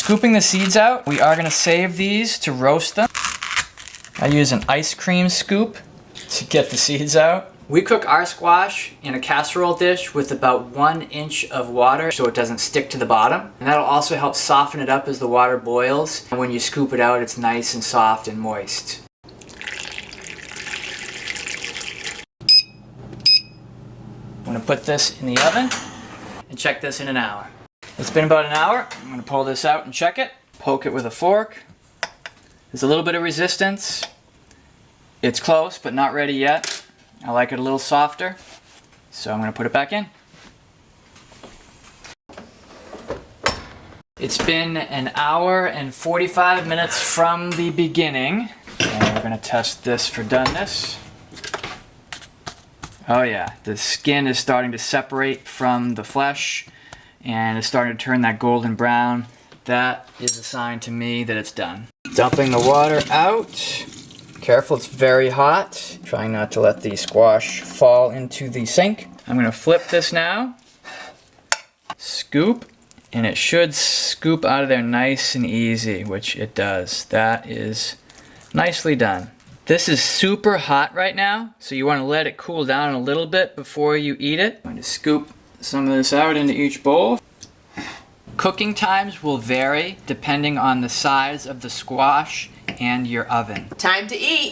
scooping the seeds out, we are gonna save these to roast them. I use an ice cream scoop to get the seeds out. We cook our squash in a casserole dish with about 1 inch of water so it doesn't stick to the bottom. And that'll also help soften it up as the water boils. And when you scoop it out, it's nice and soft and moist. I'm gonna put this in the oven and check this in an hour. It's been about an hour. I'm gonna pull this out and check it. Poke it with a fork. There's a little bit of resistance. It's close, but not ready yet. I like it a little softer, so I'm gonna put it back in. It's been an hour and 45 minutes from the beginning. And we're gonna test this for doneness. Oh yeah, the skin is starting to separate from the flesh and it's starting to turn that golden brown. That is a sign to me that it's done. Dumping the water out. Careful, it's very hot. Trying not to let the squash fall into the sink. I'm gonna flip this now. Scoop, and it should scoop out of there nice and easy, which it does. That is nicely done. This is super hot right now, so you wanna let it cool down a little bit before you eat it. I'm gonna scoop some of this out into each bowl. Cooking times will vary depending on the size of the squash and your oven. Time to eat.